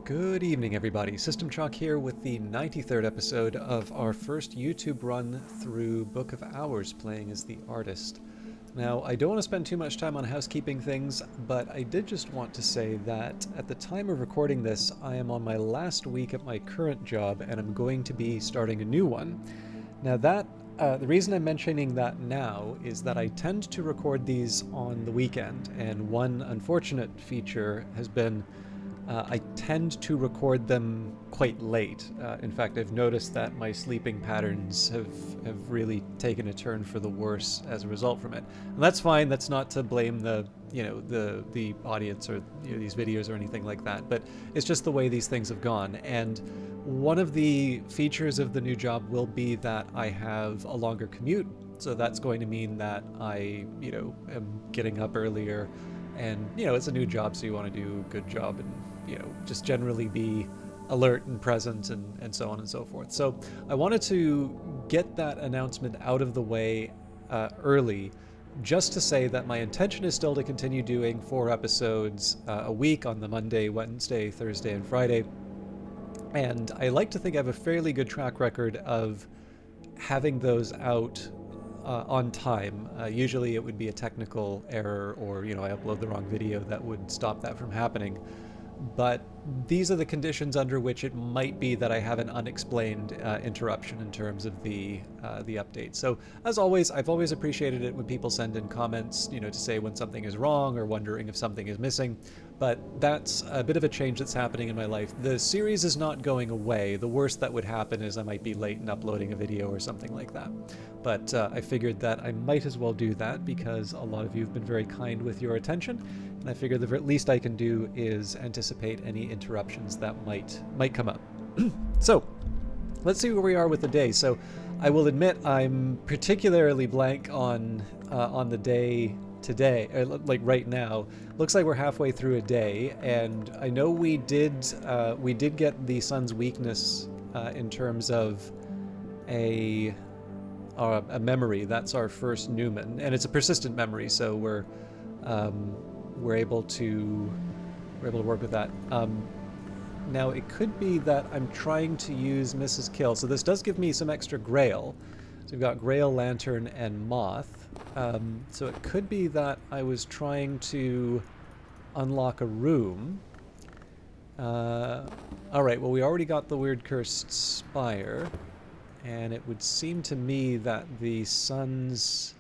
Good evening, everybody. System Chalk here with the 93rd episode of our first YouTube run through Book of Hours, playing as the artist. Now, I don't want to spend too much time on housekeeping things, but I did just want to say that at the time of recording this, I am on my last week at my current job, and I'm going to be starting a new one. Now the reason I'm mentioning that now is that I tend to record these on the weekend, and one unfortunate feature has been I tend to record them quite late. In fact, I've noticed that my sleeping patterns have really taken a turn for the worse as a result from it. And that's fine. That's not to blame the audience or these videos or anything like that. But it's just the way these things have gone. And one of the features of the new job will be that I have a longer commute. So that's going to mean that I, am getting up earlier. And, it's a new job, so you want to do a good job and, just generally be alert and present and so on and so forth. So I wanted to get that announcement out of the way early, just to say that my intention is still to continue doing 4 episodes a week on the Monday, Wednesday, Thursday, and Friday. And I like to think I have a fairly good track record of having those out on time. Usually it would be a technical error or, I upload the wrong video that would stop that from happening. But these are the conditions under which it might be that I have an unexplained interruption in terms of the update. So as always, I've always appreciated it when people send in comments, to say when something is wrong or wondering if something is missing. But that's a bit of a change that's happening in my life. The series is not going away. The worst that would happen is I might be late in uploading a video or something like that. But I figured that I might as well do that because a lot of you have been very kind with your attention. And I figured the very least I can do is anticipate any interruptions that might come up. So let's see where we are with the day. So I will admit I'm particularly blank on the day today, like right now. Looks like we're halfway through a day, and I know we did get the sun's weakness in terms of a memory. That's our first Newman, and it's a persistent memory, so we're able to work with that. Now it could be that I'm trying to use Mrs. Kill, so this does give me some extra Grail. So we've got Grail, Lantern, and Moth. So it could be that I was trying to unlock a room. Alright, well we already got the Weird Cursed Spire, and it would seem to me that the sun's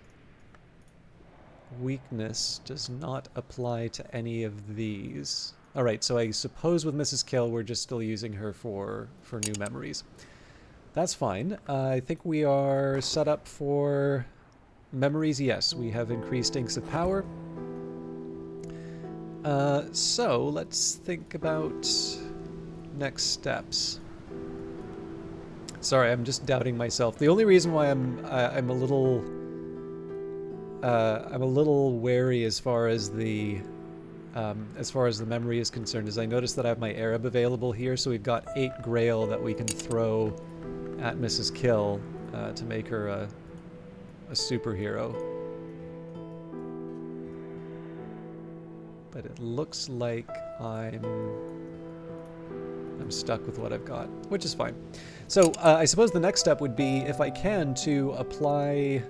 weakness does not apply to any of these. Alright, so I suppose with Mrs. Kill we're just still using her for new memories. That's fine. I think we are set up for memories. Yes, we have increased Inks of Power. So let's think about next steps. Sorry, I'm just doubting myself. The only reason why I'm a little wary as far as the memory is concerned is I noticed that I have my Arab available here, so we've got 8 Grail that we can throw at Mrs. Kill to make her a superhero. But it looks like I'm stuck with what I've got, which is fine. So I suppose the next step would be, if I can, to apply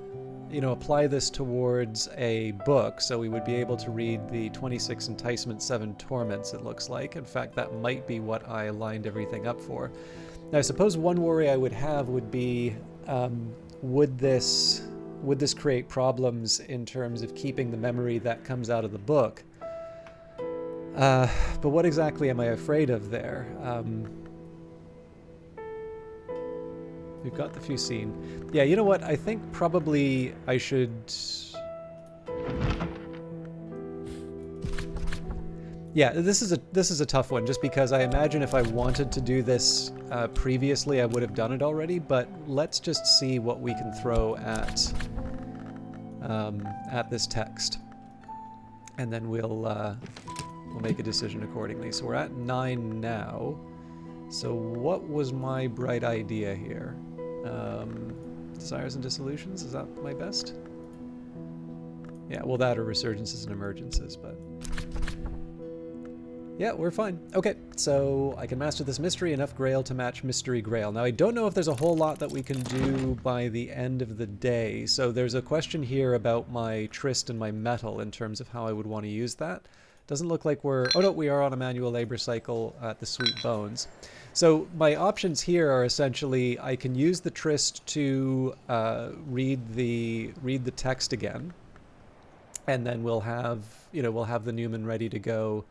this towards a book, so we would be able to read the 26 Enticement, 7 Torments, it looks like. In fact, that might be what I lined everything up for. Now, I suppose one worry I would have would be, would this create problems in terms of keeping the memory that comes out of the book? But what exactly am I afraid of there? We've got the Fusine. Yeah, you know what? I think probably I should... Yeah, this is a tough one, just because I imagine if I wanted to do this previously, I would have done it already. But let's just see what we can throw at this text, and then we'll make a decision accordingly. So we're at 9 now. So what was my bright idea here? Desires and Dissolutions, is that my best? Yeah, well, that or Resurgences and Emergences, but Yeah, we're fine. Okay, so I can master this mystery, enough grail to match mystery grail. Now, I don't know if there's a whole lot that we can do by the end of the day. So there's a question here about my tryst and my metal in terms of how I would want to use that. Doesn't look like we're... Oh, no, we are on a manual labor cycle at the Sweet Bones. So my options here are essentially I can use the tryst to read the text again, and then we'll have the Newman ready to go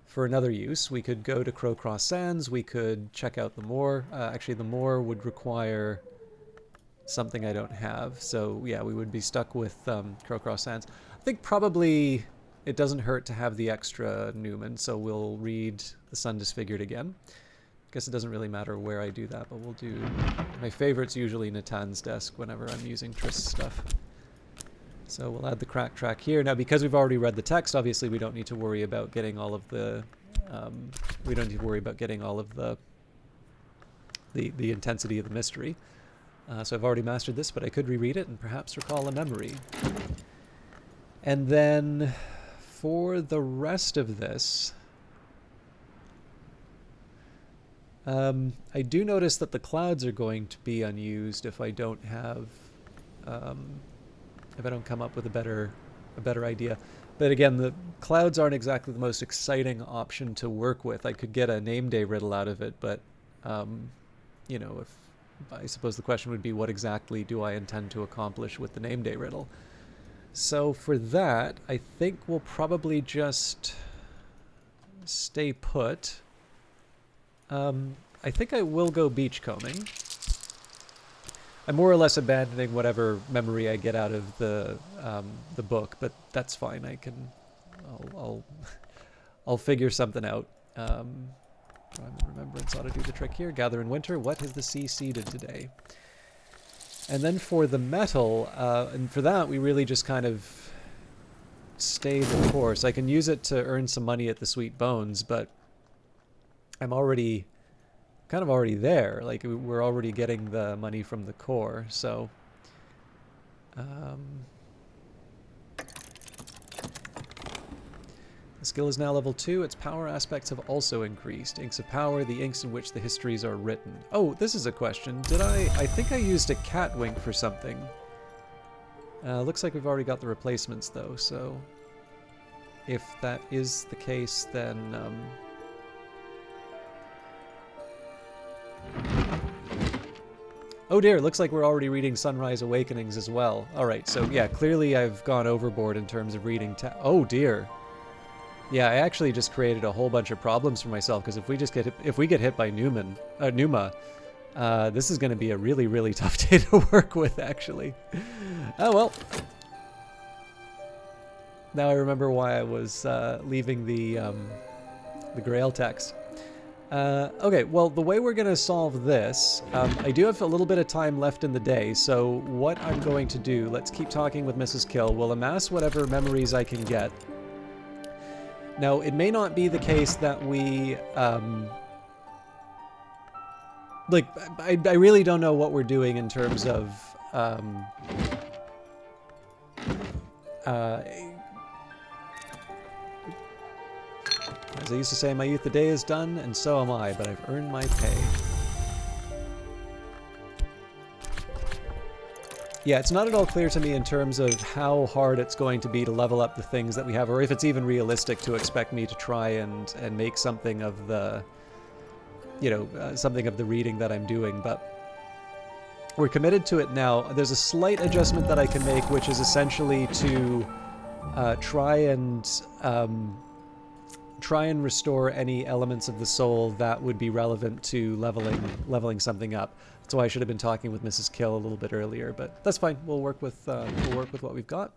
for another use. We could go to Crowcross Sands. We could check out the moor. Actually, the moor would require something I don't have. So yeah, we would be stuck with Crowcross Sands. I think probably it doesn't hurt to have the extra Newman, so we'll read The Sun Disfigured again. I guess it doesn't really matter where I do that, but we'll do... My favorite's usually Natan's desk whenever I'm using Tryst stuff. So we'll add the crack track here. Now, because we've already read the text, obviously we don't need to worry about getting all of the... the intensity of the mystery. So I've already mastered this, but I could reread it and perhaps recall a memory. And then for the rest of this... I do notice that the clouds are going to be unused if I don't have... if I don't come up with a better idea. But again, the clouds aren't exactly the most exciting option to work with. I could get a name day riddle out of it, but you know, if I suppose the question would be, what exactly do I intend to accomplish with the name day riddle? So for that, I think we'll probably just stay put. I think I will go beachcombing. I'm more or less abandoning whatever memory I get out of the book, but that's fine. I'll figure something out. Prime and Remembrance ought to do the trick here. Gather in Winter. What has the sea seeded today? And then for the metal, and for that we really just kind of stay the course. I can use it to earn some money at the Sweet Bones, but I'm kind of already there. Like, we're already getting the money from the core, so the skill is now level 2. Its power aspects have also increased. Inks of Power, the inks in which the histories are written. Oh, this is a question. I think I used a cat wink for something. Looks like we've already got the replacements though, so if that is the case, then oh dear, looks like we're already reading Sunrise Awakenings as well. Alright, so yeah, clearly I've gone overboard in terms of reading oh dear. Yeah, I actually just created a whole bunch of problems for myself, because if we get hit by Numa, this is going to be a really, really tough day to work with, actually. Oh well. Now I remember why I was leaving the Grail text. Okay, well, the way we're going to solve this, I do have a little bit of time left in the day, so what I'm going to do, let's keep talking with Mrs. Kill. We'll amass whatever memories I can get. Now, it may not be the case that we, like, I really don't know what we're doing in terms of, as I used to say in my youth, the day is done, and so am I, but I've earned my pay. Yeah, it's not at all clear to me in terms of how hard it's going to be to level up the things that we have, or if it's even realistic to expect me to try and make something of the, you know, something of the reading that I'm doing, but we're committed to it now. There's a slight adjustment that I can make, which is essentially to try and restore any elements of the soul that would be relevant to leveling something up. That's why I should have been talking with Mrs. Kill a little bit earlier, but that's fine. We'll work with what we've got.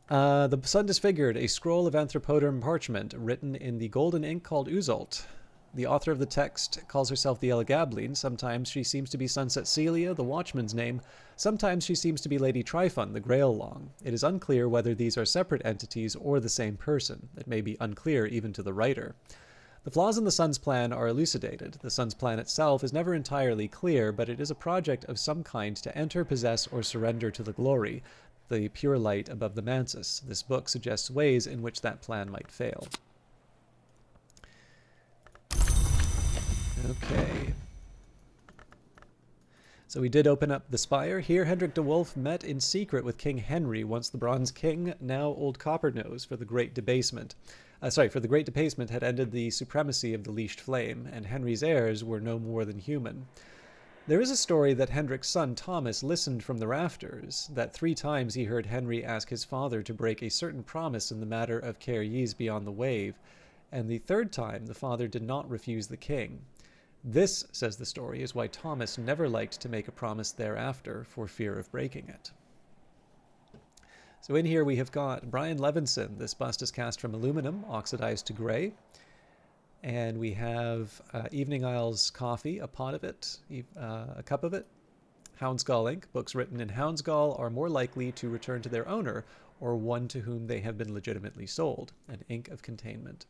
The Sun Disfigured, a scroll of anthropoderm parchment written in the golden ink called Uzult. The author of the text calls herself the Elegabline. Sometimes she seems to be Sunset Celia, the Watchman's name. Sometimes she seems to be Lady Tryphon, the Grail Long. It is unclear whether these are separate entities or the same person. It may be unclear even to the writer. The flaws in the Sun's plan are elucidated. The Sun's plan itself is never entirely clear, but it is a project of some kind to enter, possess, or surrender to the glory, the pure light above the Mansus. This book suggests ways in which that plan might fail. Okay. So we did open up the spire. Here, Hendrik de Wolf met in secret with King Henry, once the Bronze King, now Old Copper-Nose, for the Great Debasement. For the Great Debasement had ended the supremacy of the Leashed Flame, and Henry's heirs were no more than human. There is a story that Hendrik's son Thomas listened from the rafters, that 3 times he heard Henry ask his father to break a certain promise in the matter of Caerlees beyond the wave, and the 3rd time the father did not refuse the king. This, says the story, is why Thomas never liked to make a promise thereafter for fear of breaking it. So in here we have got Brian Levinson. This bust is cast from aluminum, oxidized to gray. And we have Evening Isle's coffee, a pot of it, a cup of it. Houndsgall ink. Books written in Houndsgall are more likely to return to their owner or one to whom they have been legitimately sold. An ink of containment.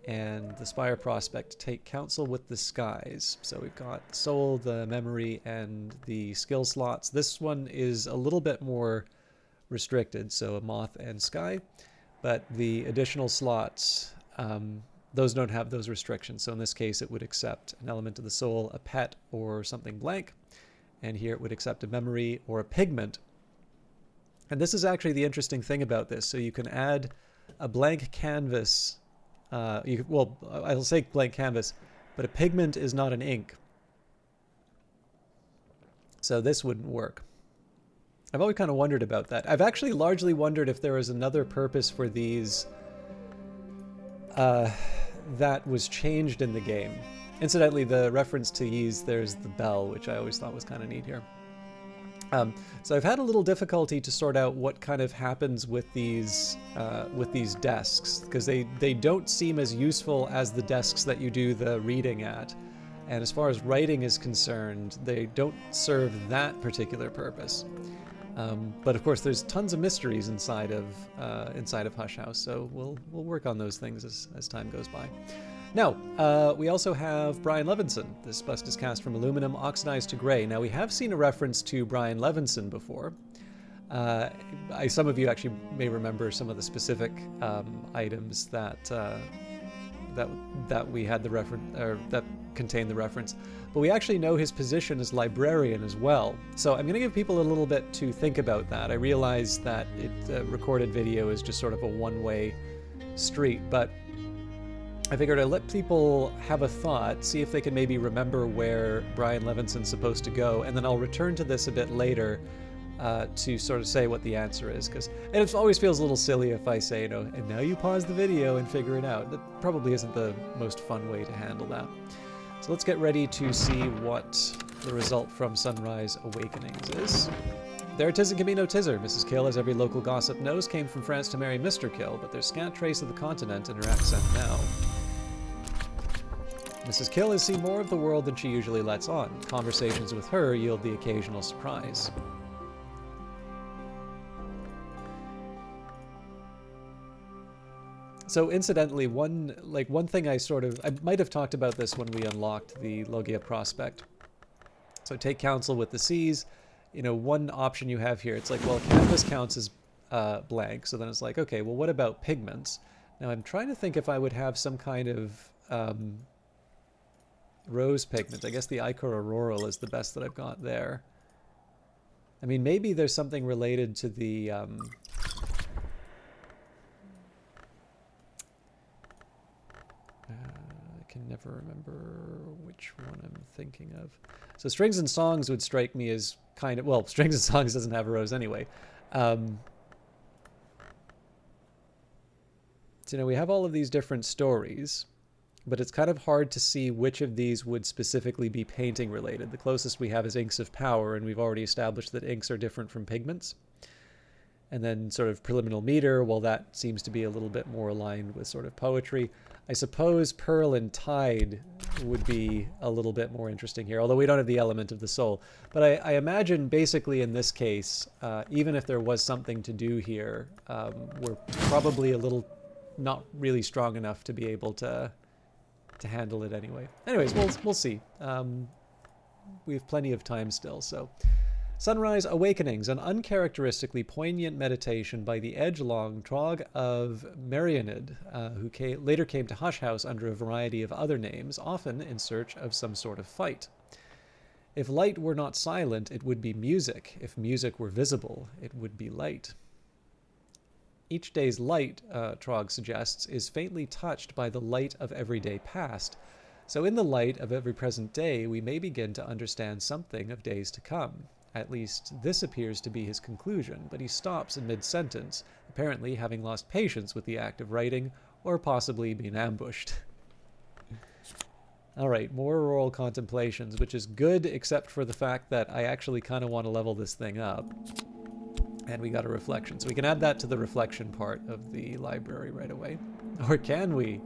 And the Spire Prospect, take counsel with the skies. So we've got soul, the memory, and the skill slots. This one is a little bit more restricted, so a moth and sky. But the additional slots, those don't have those restrictions. So in this case, it would accept an element of the soul, a pet, or something blank. And here it would accept a memory or a pigment. And this is actually the interesting thing about this. So you can add a blank canvas. I'll say blank canvas, but a pigment is not an ink. So this wouldn't work. I've always kind of wondered about that. I've actually largely wondered if there was another purpose for these that was changed in the game. Incidentally, the reference to these, there's the bell, which I always thought was kind of neat here. So I've had a little difficulty to sort out what kind of happens with these desks, because they don't seem as useful as the desks that you do the reading at. And as far as writing is concerned, they don't serve that particular purpose. But of course, there's tons of mysteries inside of Hush House, so we'll work on those things as time goes by. Now, we also have Brian Levinson. This bust is cast from aluminum, oxidized to gray. Now, we have seen a reference to Brian Levinson before. Some of you actually may remember some of the specific items that we had the reference, or that contained the reference. But we actually know his position as librarian as well. So I'm going to give people a little bit to think about that. I realize that recorded video is just sort of a one-way street, but I figured I'd let people have a thought, see if they can maybe remember where Brian Levinson's supposed to go, and then I'll return to this a bit later to sort of say what the answer is. And it always feels a little silly if I say, and now you pause the video and figure it out. That probably isn't the most fun way to handle that. So let's get ready to see what the result from Sunrise Awakenings is. There it is in Camino Tizzer. Mrs. Kill, as every local gossip knows, came from France to marry Mr. Kill, but there's scant trace of the continent in her accent now. Mrs. Kill has seen more of the world than she usually lets on. Conversations with her yield the occasional surprise. So incidentally, one thing I might have talked about this when we unlocked the Logia Prospect. So take counsel with the seas. One option you have here, it's like, well, canvas counts as blank. So then it's like, okay, well, what about pigments? Now I'm trying to think if I would have some kind of rose pigment. I guess the Ichor Auroral is the best that I've got there. I mean, maybe there's something related to the I can never remember which one I'm thinking of. So Strings and Songs would strike me as kind of, well, Strings and Songs doesn't have a rose anyway. So, we have all of these different stories, but it's kind of hard to see which of these would specifically be painting related. The closest we have is Inks of Power, and we've already established that inks are different from pigments. And then sort of Preliminal Meter, well, that seems to be a little bit more aligned with sort of poetry. I suppose Pearl and Tide would be a little bit more interesting here, although we don't have the element of the soul. But I imagine basically in this case, even if there was something to do here, we're probably a little not really strong enough to be able to handle it anyway. Anyways, we'll see. We have plenty of time still, so Sunrise Awakenings, an uncharacteristically poignant meditation by the edge-long Trog of Merionid, who later came to Hush House under a variety of other names, often in search of some sort of fight. If light were not silent, it would be music. If music were visible, it would be light. Each day's light, Trog suggests, is faintly touched by the light of everyday past. So in the light of every present day, we may begin to understand something of days to come. At least this appears to be his conclusion, but he stops in mid-sentence, apparently having lost patience with the act of writing, or possibly been ambushed. Alright, more auroral contemplations, which is good except for the fact that I actually kind of want to level this thing up. And we got a reflection, so we can add that to the reflection part of the library right away. Or can we?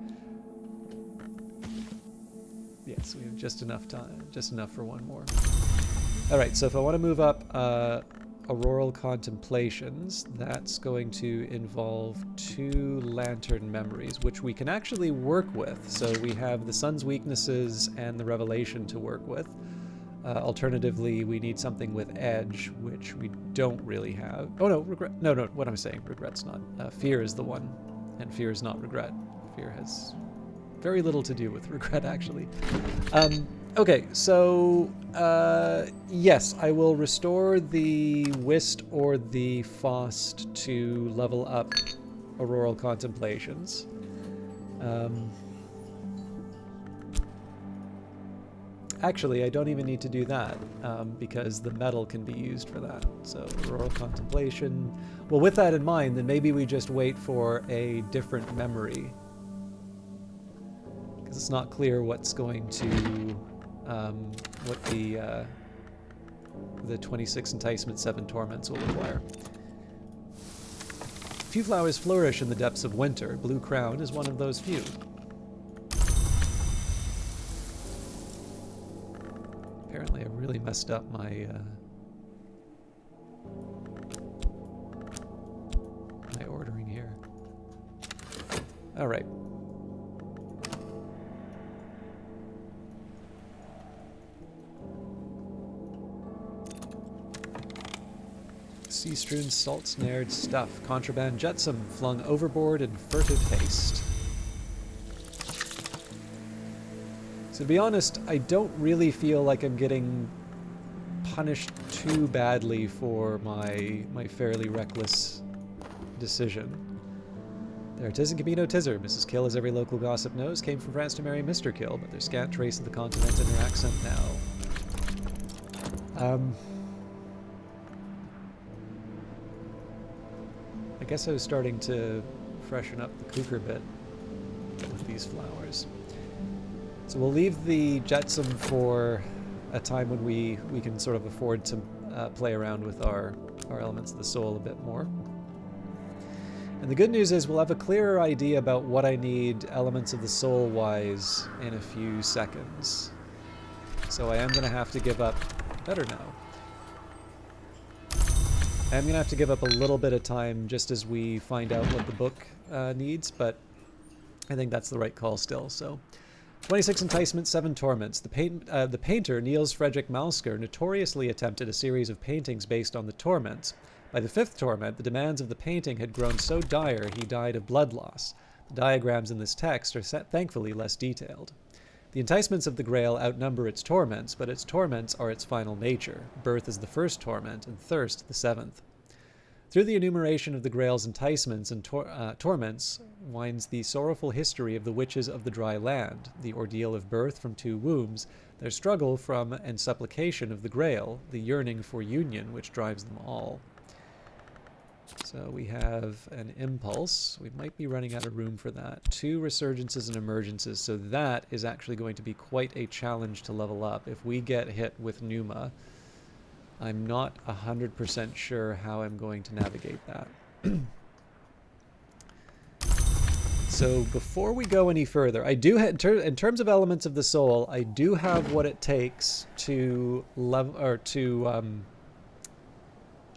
Yes, we have just enough time, just enough for one more. Alright, so if I want to move up auroral contemplations, that's going to involve 2 lantern memories, which we can actually work with. So we have the sun's weaknesses and the revelation to work with. Alternatively, we need something with edge, which we don't really have. Oh no, regret. No, what am I saying? Regret's not. Fear is the one, and fear is not regret. Fear has very little to do with regret, actually. Okay, so yes, I will restore the Wist or the Fost to level up auroral contemplations. Actually, I don't even need to do that, because the metal can be used for that. So, auroral contemplation. Well, with that in mind, then maybe we just wait for a different memory. Because it's not clear what's going to, what the 26 enticement, 7 torments will require. Few flowers flourish in the depths of winter. Blue Crown is one of those few. Apparently I really messed up my my ordering here. All right. Sea-strewn, salt-snared stuff. Contraband jetsam flung overboard in furtive haste. So to be honest, I don't really feel like I'm getting punished too badly for my fairly reckless decision. There it is in Camino Tizzer. Mrs. Kill, as every local gossip knows, came from France to marry Mr. Kill, but there's scant trace of the continent in her accent now. I guess I was starting to freshen up the cooker bit with these flowers. So we'll leave the jetsam for a time when we can sort of afford to play around with our elements of the soul a bit more. And the good news is we'll have a clearer idea about what I need elements of the soul-wise in a few seconds. So I am going to have to give up... Better now. I'm going to have to give up a little bit of time just as we find out what the book needs, but I think that's the right call still. So, 26 enticements, 7 torments. The painter, Niels Fredrik Malsker, notoriously attempted a series of paintings based on the torments. By the 5th torment, the demands of the painting had grown so dire he died of blood loss. The diagrams in this text are thankfully less detailed. The enticements of the Grail outnumber its torments, but its torments are its final nature. Birth is the 1st torment, and thirst the 7th. Through the enumeration of the Grail's enticements and torments winds the sorrowful history of the witches of the dry land, the ordeal of birth from 2 wombs, their struggle from and supplication of the Grail, the yearning for union which drives them all. So we have an impulse. We might be running out of room for that. 2 resurgences and emergences. So that is actually going to be quite a challenge to level up. If we get hit with Pneuma, I'm not 100% sure how I'm going to navigate that. So before we go any further, I do in terms of elements of the soul, I do have what it takes to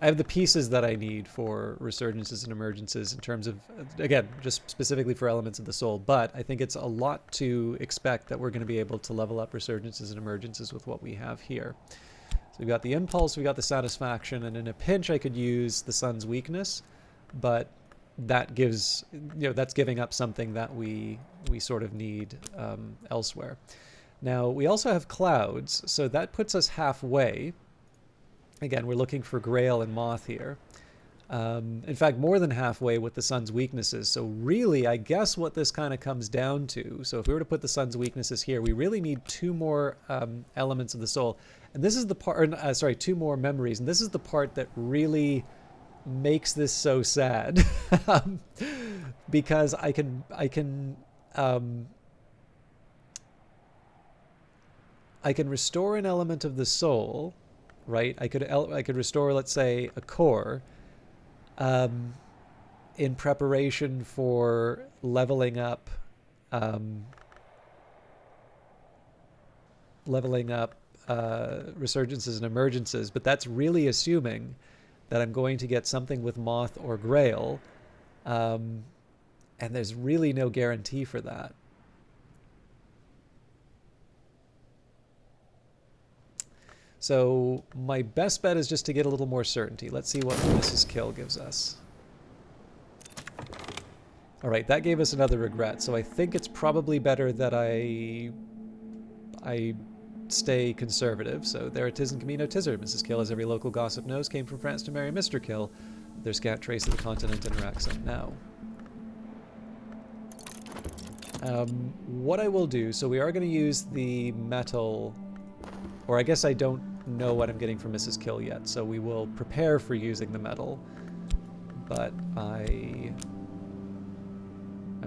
I have the pieces that I need for resurgences and emergences in terms of, again, just specifically for elements of the soul, but I think it's a lot to expect that we're going to be able to level up resurgences and emergences with what we have here. So we've got the impulse, we've got the satisfaction, and in a pinch I could use the sun's weakness, but that gives, that's giving up something that we sort of need elsewhere. Now, we also have clouds, so that puts us halfway. Again, we're looking for Grail and Moth here. In fact, more than halfway with the sun's weaknesses. So really, I guess what this kind of comes down to, so if we were to put the sun's weaknesses here, we really need 2 more elements of the soul. And this is the part, sorry, 2 more memories. And this is the part that really makes this so sad. Because I can restore an element of the soul, right? I could restore, let's say, a core, in preparation for leveling up resurgences and emergences, but that's really assuming that I'm going to get something with Moth or Grail, and there's really no guarantee for that. So my best bet is just to get a little more certainty. Let's see what Mrs. Kill gives us. All right, that gave us another regret. So I think it's probably better that I stay conservative. So there it is in Camino Tizard. Mrs. Kill, as every local gossip knows, came from France to marry Mr. Kill. Their scant trace of the continent in her accent now. What I will do, so we are going to use the metal, or I guess I don't know what I'm getting from Mrs. Kill yet, so we will prepare for using the metal, but I'm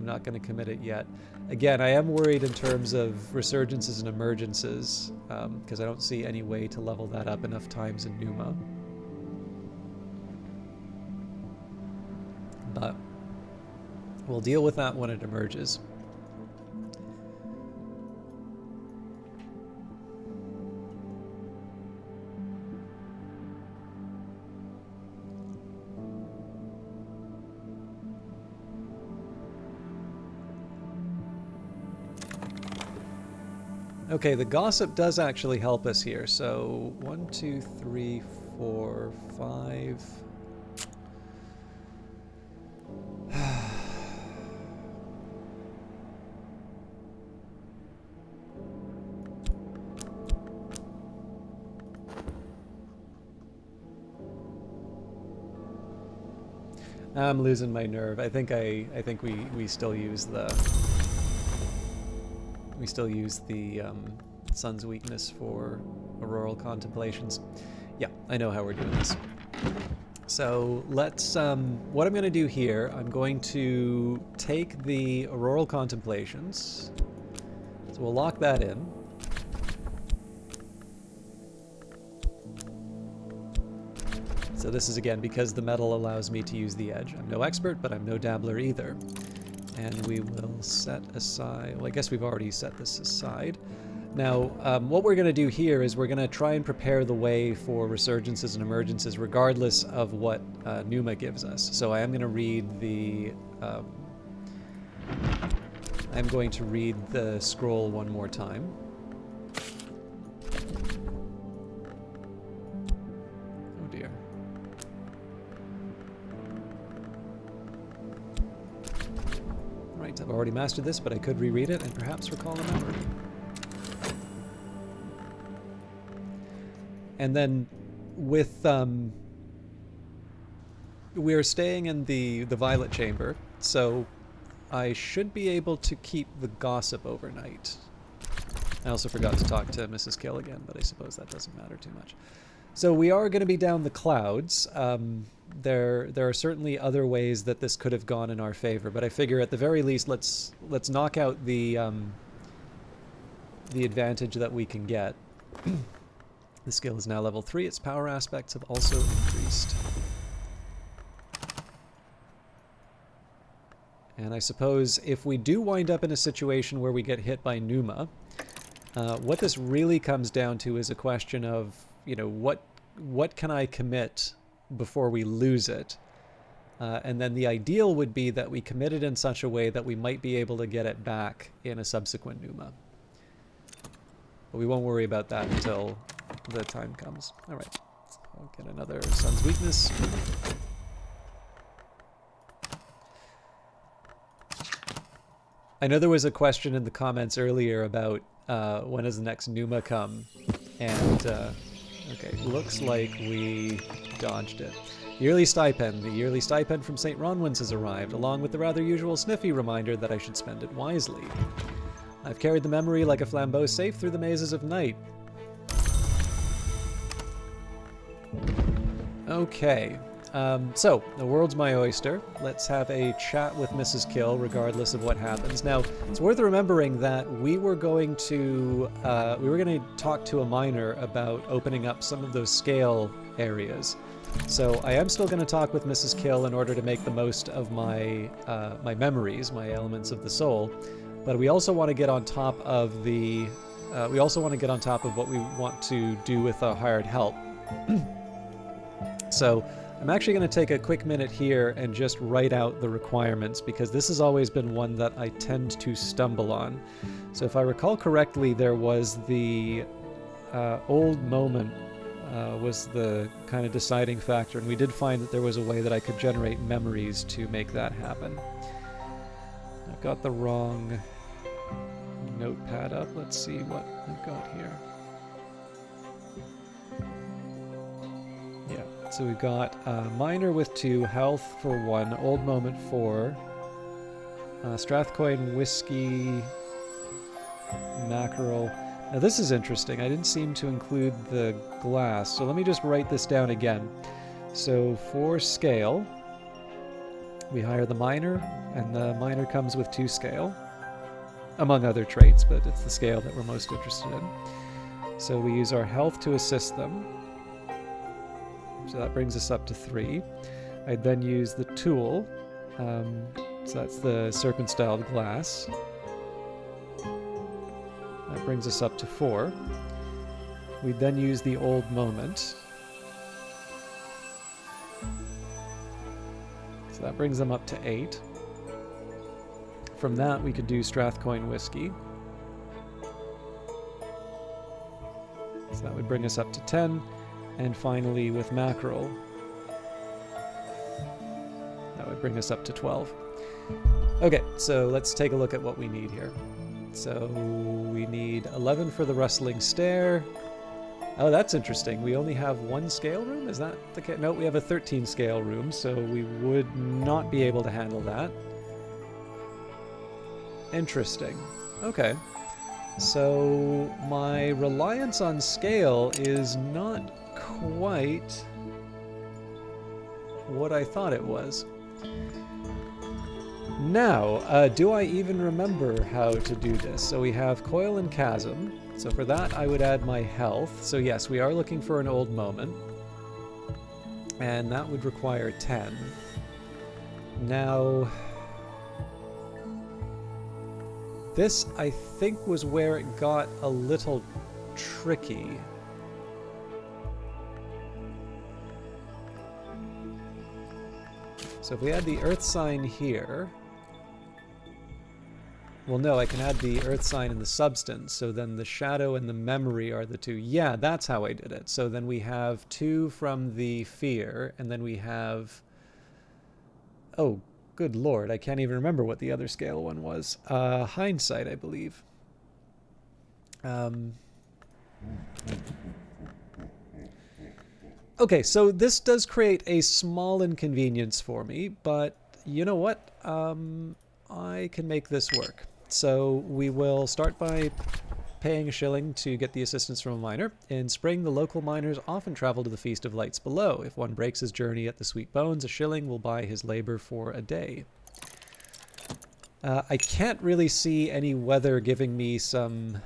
not going to commit it yet. Again, I am worried in terms of resurgences and emergences, because I don't see any way to level that up enough times in Numa. But we'll deal with that when it emerges. Okay, the gossip does actually help us here. So 1, 2, 3, 4, 5. I'm losing my nerve. I think we still use the sun's weakness for auroral contemplations. Yeah, I know how we're doing this. So let's, what I'm going to do here, I'm going to take the auroral contemplations. So we'll lock that in. So this is, again, because the metal allows me to use the edge. I'm no expert, but I'm no dabbler either. And we will set aside, well, I guess we've already set this aside. Now, what we're going to do here is we're going to try and prepare the way for resurgences and emergences regardless of what Numa gives us. So I am going to read the I'm going to read the scroll one more time. Oh dear. Right, I've already mastered this, but I could reread it and perhaps recall a memory. And then with we're staying in the violet chamber, so I should be able to keep the gossip overnight. I also forgot to talk to Mrs. Kill again, but I suppose that doesn't matter too much. So we are going to be down the clouds. There are certainly other ways that this could have gone in our favor, but I figure at the very least let's knock out the advantage that we can get. The skill is now level 3. Its power aspects have also increased. And I suppose if we do wind up in a situation where we get hit by Numa, what this really comes down to is a question of, you know, what can I commit before we lose it? And then the ideal would be that we commit it in such a way that we might be able to get it back in a subsequent Numa. But we won't worry about that until the time comes. All right, so I'll get another Sun's Weakness. I know there was a question in the comments earlier about when does the next Numa come, and okay, looks like we dodged it. Yearly stipend. The yearly stipend from St. Ronwin's has arrived, along with the rather usual sniffy reminder that I should spend it wisely. I've carried the memory like a flambeau safe through the mazes of night. Okay, so the world's my oyster. Let's have a chat with Mrs. Kill, regardless of what happens. Now, it's worth remembering that we were going to talk to a miner about opening up some of those scale areas. So I am still going to talk with Mrs. Kill in order to make the most of my my memories, my elements of the soul. But we also want to get on top of the what we want to do with our hired help. So I'm actually going to take a quick minute here and just write out the requirements, because this has always been one that I tend to stumble on. So if I recall correctly, there was the old moment was the kind of deciding factor, and we did find that there was a way that I could generate memories to make that happen. I've got the wrong notepad up. Let's see what I've got here. Yeah, so we've got Miner with 2, Health for 1, Old Moment 4, Strathcoin Whiskey, Mackerel. Now this is interesting. I didn't seem to include the glass, so let me just write this down again. So for scale, we hire the miner, and the miner comes with 2 scale, among other traits, but it's the scale that we're most interested in. So we use our health to assist them. So that brings us up to 3. I'd then use the tool, so that's the serpent-styled glass. That brings us up to 4. We'd then use the old moment. So that brings them up to 8. From that, we could do Strathcoin Whiskey. So that would bring us up to 10. And finally, with Mackerel, that would bring us up to 12. Okay, so let's take a look at what we need here. So we need 11 for the Rustling Stair. Oh, that's interesting. We only have 1 scale room? Is that the case? No, we have a 13 scale room, so we would not be able to handle that. Interesting. Okay. So my reliance on scale is not quite what I thought it was. Now, do I even remember how to do this? So we have Coil and Chasm. So for that, I would add my health. So yes, we are looking for an old moment. And that would require 10. Now, this, I think, was where it got a little tricky. So if we add the earth sign here... Well, no, I can add the earth sign and the substance, so then the shadow and the memory are the 2. Yeah, that's how I did it. So then we have 2 from the fear, and then we have... Oh, good lord, I can't even remember what the other scale one was. Hindsight, I believe. Okay, so this does create a small inconvenience for me, but you know what? I can make this work. So we will start by paying a shilling to get the assistance from a miner. In spring, the local miners often travel to the Feast of Lights below. If one breaks his journey at the Sweet Bones, a shilling will buy his labor for a day. I can't really see any weather giving me some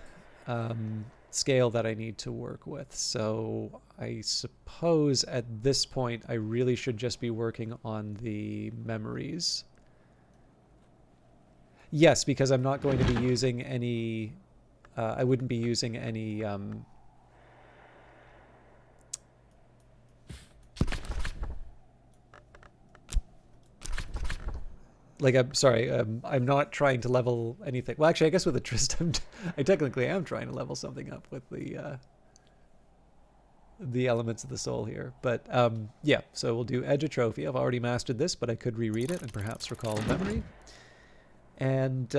scale that I need to work with. So I suppose at this point, I really should just be working on the memories. Yes, because I'm not going to be using any... I wouldn't be using any... like, I'm sorry, I'm not trying to level anything. Well, actually, I guess with the Tristram, I technically am trying to level something up with the... the elements of the soul here. But yeah, so we'll do Edge of Trophy. I've already mastered this, but I could reread it and perhaps recall a memory. And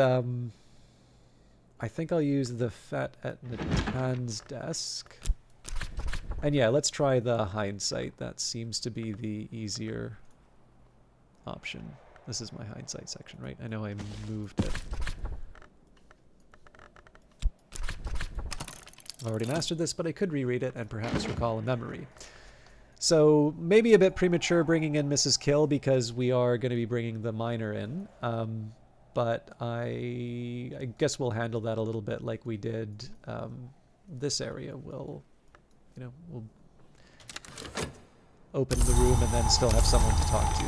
I think I'll use the Fet at Natan's desk. And yeah, let's try the hindsight. That seems to be the easier option. This is my hindsight section, right? I know I moved it. I've already mastered this, but I could reread it and perhaps recall a memory. So maybe a bit premature bringing in Mrs. Kill because we are going to be bringing the miner in. But I guess we'll handle that a little bit like we did this area. We'll open the room and then still have someone to talk to.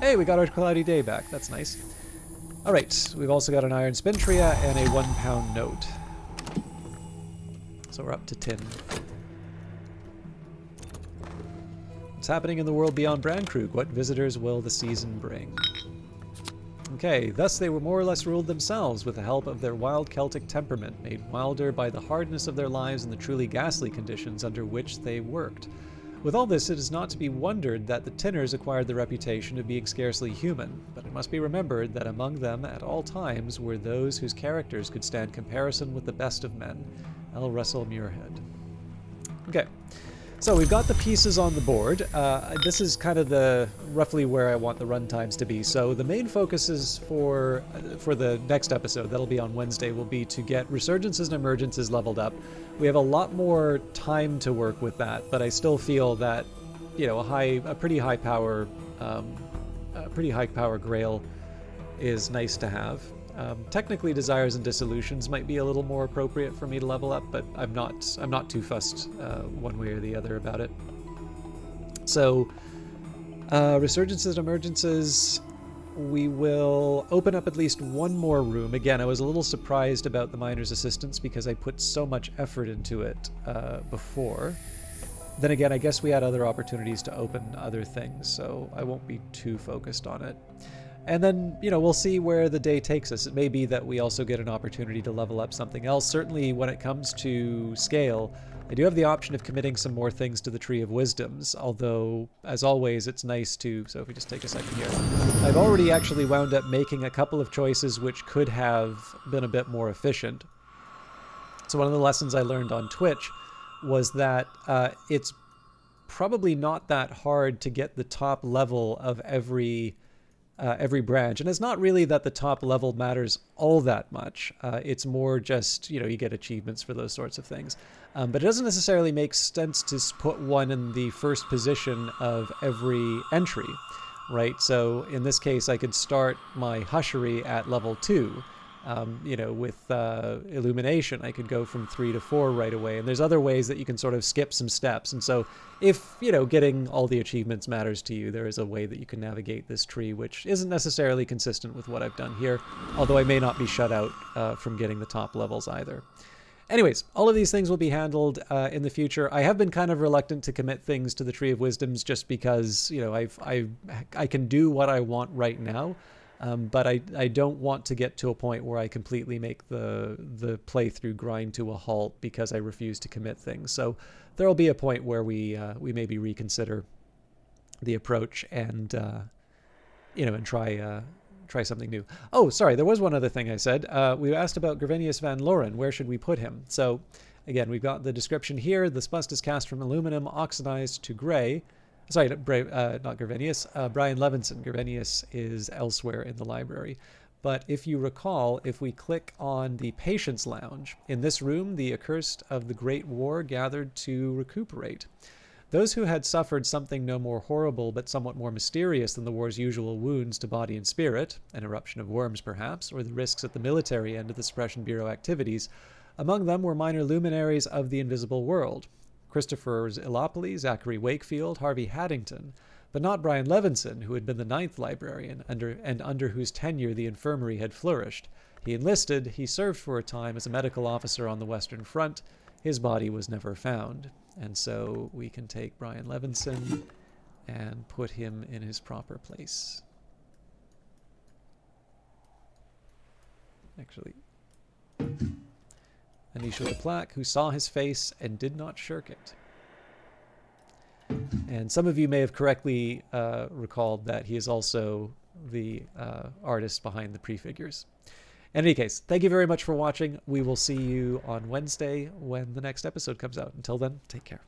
Hey, we got our cloudy day back. That's nice. All right, we've also got an iron spintria and a 1 pound note. So we're up to 10. What's happening in the world beyond Brandkrug? What visitors will the season bring? Okay, thus they were more or less ruled themselves with the help of their wild Celtic temperament, made wilder by the hardness of their lives and the truly ghastly conditions under which they worked. With all this, it is not to be wondered that the Tinners acquired the reputation of being scarcely human, but it must be remembered that among them at all times were those whose characters could stand comparison with the best of men. L. Russell Muirhead. Okay, so we've got the pieces on the board. This is kind of roughly where I want the run times to be. So the main focus is for the next episode, that'll be on Wednesday, will be to get Resurgences and Emergences leveled up. We have a lot more time to work with that, but I still feel that, you know, a pretty high power Grail is nice to have. Technically, Desires and Dissolutions might be a little more appropriate for me to level up, but I'm not too fussed one way or the other about it. So, Resurgences and Emergences, we will open up at least one more room. Again, I was a little surprised about the Miner's Assistance because I put so much effort into it before. Then again, I guess we had other opportunities to open other things, so I won't be too focused on it. And then, you know, we'll see where the day takes us. It may be that we also get an opportunity to level up something else. Certainly when it comes to scale, I do have the option of committing some more things to the Tree of Wisdoms, although, as always, it's nice to... So if we just take a second here. I've already actually wound up making a couple of choices which could have been a bit more efficient. So one of the lessons I learned on Twitch was that it's probably not that hard to get the top level of every branch. And it's not really that the top level matters all that much. It's more just, you know, you get achievements for those sorts of things. But it doesn't necessarily make sense to put one in the first position of every entry, right? So in this case, I could start my Hushery at level 2. You know, with Illumination, I could go from 3 to 4 right away. And there's other ways that you can sort of skip some steps. And so if, you know, getting all the achievements matters to you, there is a way that you can navigate this tree, which isn't necessarily consistent with what I've done here, although I may not be shut out from getting the top levels either. Anyways, all of these things will be handled in the future. I have been kind of reluctant to commit things to the Tree of Wisdoms just because, you know, I can do what I want right now. But I don't want to get to a point where I completely make the playthrough grind to a halt because I refuse to commit things. So there will be a point where we maybe reconsider the approach and you know, and try something new. Oh, sorry, there was one other thing I said. We asked about Gravenius van Loren. Where should we put him? So again, we've got the description here. This bust is cast from aluminum, oxidized to gray. Sorry, not Gravenius, Brian Levinson. Gravenius is elsewhere in the library. But if you recall, if we click on the Patient's Lounge, in this room, the accursed of the Great War gathered to recuperate. Those who had suffered something no more horrible but somewhat more mysterious than the war's usual wounds to body and spirit, an eruption of worms perhaps, or the risks at the military end of the Suppression Bureau activities, among them were minor luminaries of the invisible world. Christopher Illopoli, Zachary Wakefield, Harvey Haddington, but not Brian Levinson, who had been the 9th librarian under whose tenure the infirmary had flourished. He enlisted, he served for a time as a medical officer on the Western Front. His body was never found. And so we can take Brian Levinson and put him in his proper place. Actually... Anisha the Plaque, who saw his face and did not shirk it. And some of you may have correctly recalled that he is also the artist behind the prefigures. In any case, thank you very much for watching. We will see you on Wednesday when the next episode comes out. Until then, take care.